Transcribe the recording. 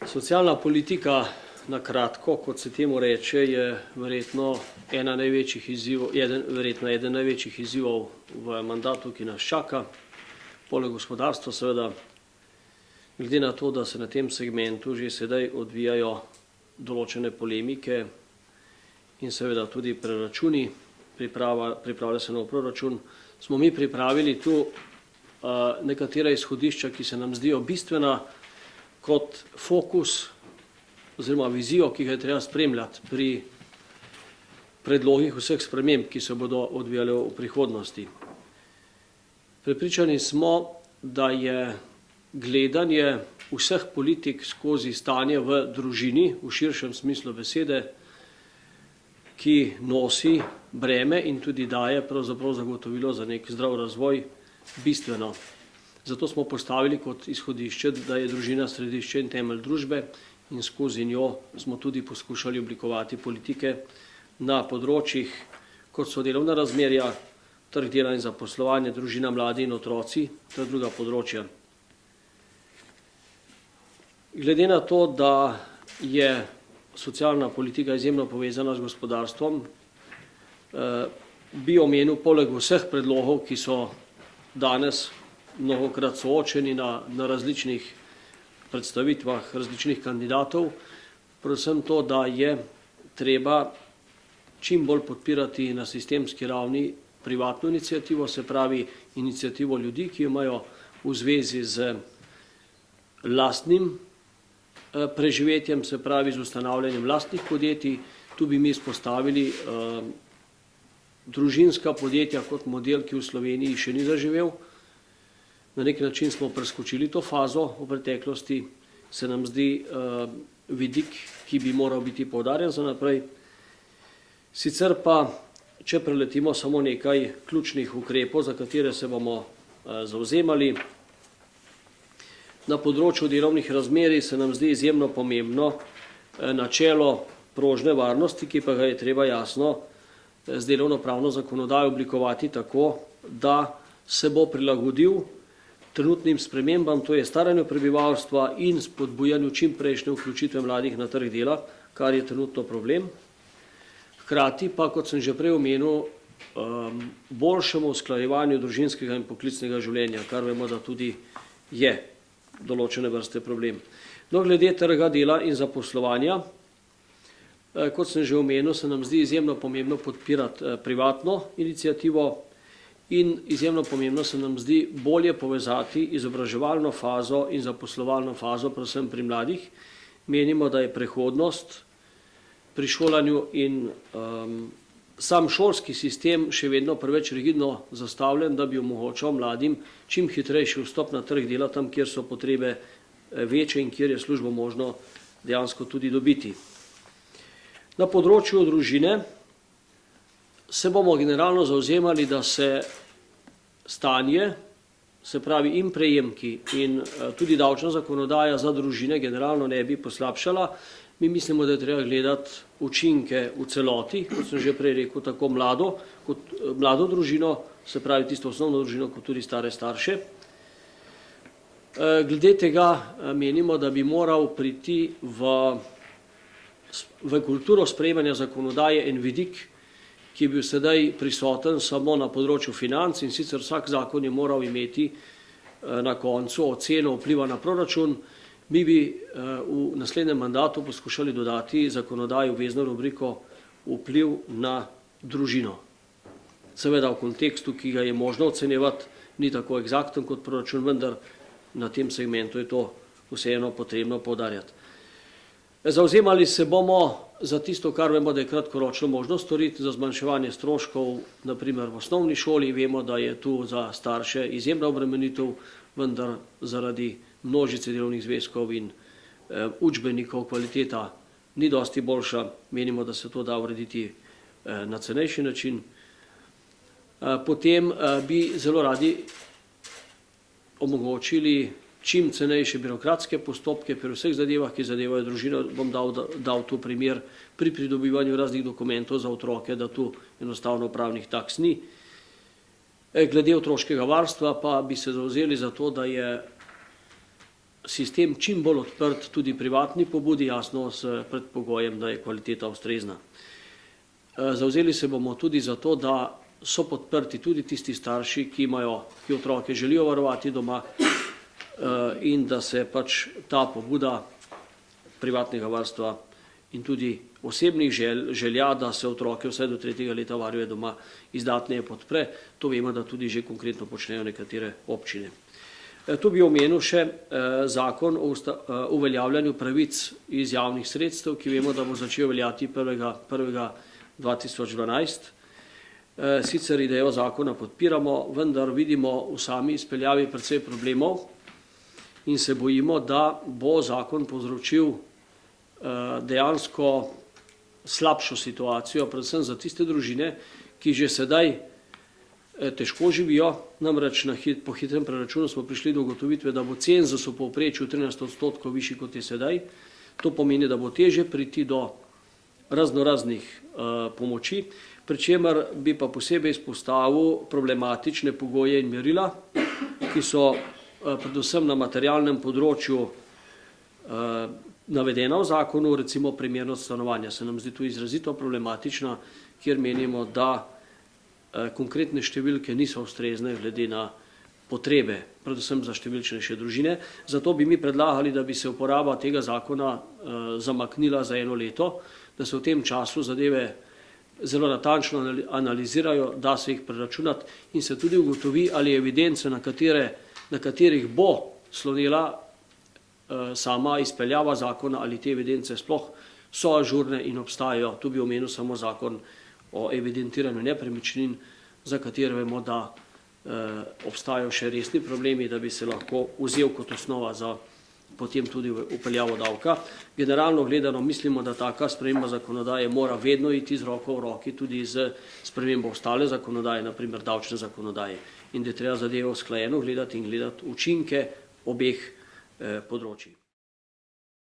Socialna politika, na kratko, kot se temu reče, je verjetno eden največjih izzivov v mandatu, ki nas čaka, poleg gospodarstva seveda, glede na to, da se na tem segmentu že sedaj odvijajo določene polemike in seveda tudi preračuni, pripravlja se nov proračun, smo mi pripravili tu nekatera izhodišča, ki se nam zdijo bistvena kot fokus oziroma vizijo, ki ga je treba spremljati pri predlogih vseh sprememb, ki se bodo odvijale v prihodnosti. Prepričani smo, da je gledanje vseh politik skozi stanje v družini, v širšem smislu besede, ki nosi breme in tudi daje pravzaprav zagotovilo za nek zdrav razvoj, bistveno. Zato smo postavili kot izhodišče, da je družina središče in temelj družbe in skozi njo smo tudi poskušali oblikovati politike na področjih, kot so delovna razmerja, trg dela in zaposlovanje, družina, mladi in otroci, ter druga področja. Glede na to, da je socialna politika izjemno povezana z gospodarstvom, bi omenil poleg vseh predlogov, ki so danes mnogokrat soočeni na različnih predstavitvah različnih kandidatov, predvsem to, da je treba čim bolj podpirati na sistemski ravni privatno inicijativo, se pravi inicijativo ljudi, ki imajo v zvezi z lastnim preživetjem, se pravi z ustanavljanjem lastnih podjetij. Tu bi mi izpostavili družinska podjetja kot model, ki v Sloveniji še ni zaživel. Na nek način smo preskočili to fazo v preteklosti, se nam zdi vidik, ki bi moral biti poudarjen za naprej. Sicer pa, če preletimo samo nekaj ključnih ukrepov, za katere se bomo zavzemali, na področju delovnih razmerij se nam zdi izjemno pomembno načelo prožne varnosti, ki pa ga je treba jasno z delovno-pravno zakonodajo oblikovati tako, da se bo prilagodil trenutnim spremembam, to je staranju prebivalstva in spodbujanju čimprejšnje vključitve mladih na trg dela, kar je trenutno problem. Hkrati pa, kot sem že prej omenil, boljšemu usklajevanju družinskega in poklicnega življenja, kar vemo, da tudi je določene vrste problem. No, glede trga dela in zaposlovanja, kot sem že omenil, se nam zdi izjemno pomembno podpirati privatno inicijativo in izjemno pomembno se nam zdi bolje povezati izobraževalno fazo in zaposlovalno fazo, predvsem pri mladih. Menimo, da je prehodnost pri šolanju in sam šolski sistem še vedno preveč rigidno zastavljen, da bi omogočal mladim čim hitrejši vstop na trg dela tam, kjer so potrebe večje in kjer je službo možno dejansko tudi dobiti. Na področju družine se bomo generalno zavzemali, da se stanje, se pravi in prejemki in tudi davčna zakonodaja za družine generalno ne bi poslabšala. Mi mislimo, da je treba gledati učinke v celoti, kot sem že prej rekel, tako mlado družino, se pravi tisto osnovno družino, kot tudi stare starše. Glede tega menimo, da bi moral priti v kulturo sprejemanja zakonodaje en vidik, ki je bil sedaj prisoten samo na področju financ, in sicer vsak zakon je moral imeti na koncu oceno vpliva na proračun. Mi bi v naslednjem mandatu poskušali dodati zakonodaji obvezno rubriko vpliv na družino. Seveda v kontekstu, ki ga je možno ocenjevati, ni tako eksakten kot proračun, vendar na tem segmentu je to vseeno potrebno poudarjati. Zavzemali se bomo za tisto, kar vemo, da je kratkoročno možno storiti, za zmanjševanje stroškov, naprimer v osnovni šoli. Vemo, da je tu za starše izjemna obremenitev, vendar zaradi množice delovnih zvezkov in učbenikov kvaliteta ni dosti boljša. Menimo, da se to da urediti na cenejši način. Potem bi zelo radi omogočili čim cenejše birokratske postopke pri vseh zadevah, ki zadevajo družino. Bom dal tu primer pri pridobivanju raznih dokumentov za otroke, da tu enostavno pravnih taks ni. Glede otroškega varstva pa bi se zavzeli za to, da je sistem čim bolj odprt tudi privatni pobudi, jasno s predpogojem, da je kvaliteta ustrezna. Zavzeli se bomo tudi za to, da so podprti tudi tisti starši, ki otroke želijo varovati doma in da se pač ta pobuda privatnega varstva in tudi osebnih želja, da se otroke vse do 3. leta varuje doma, izdatneje podpre. To vemo, da tudi že konkretno počnejo nekatere občine. Tu bi omenil še zakon o uveljavljanju pravic iz javnih sredstev, ki vemo, da bo začel veljati 1.1.2012. Sicer idejo zakona podpiramo, vendar vidimo v sami izpeljavi precej problemov in se bojimo, da bo zakon povzročil dejansko slabšo situacijo, predvsem za tiste družine, ki že sedaj težko živijo. Namreč po hitrem preračunu smo prišli do ugotovitve, da bo cenzus v povprečju 13% višji, kot je sedaj. To pomeni, da bo težje priti do raznoraznih pomoči, pri čemer bi pa posebej izpostavil problematične pogoje in merila, ki so predvsem na materialnem področju navedena v zakonu, recimo primernost stanovanja. Se nam zdi tu izrazito problematična, kjer menimo, da konkretne številke niso ustrezne glede na potrebe, predvsem za številčnejše družine. Zato bi mi predlagali, da bi se uporaba tega zakona zamaknila za 1 leto, da se v tem času zadeve zelo natančno analizirajo, da se jih preračunati in se tudi ugotovi, ali evidence, na katerih bo slonela sama izpeljava zakona, ali te evidence sploh so ažurne in obstajajo. Tu bi omenil samo zakon o evidentiranju nepremičnin, za katere vemo, da obstajajo še resni problemi, da bi se lahko vzel kot osnova za potem tudi vpeljavo davka. Generalno gledano mislimo, da taka sprememba zakonodaje mora vedno iti z roko v roki tudi z spremembo ostale zakonodaje, naprimer davčne zakonodaje. In da je treba zadevo usklajeno gledati in gledati učinke obeh področij.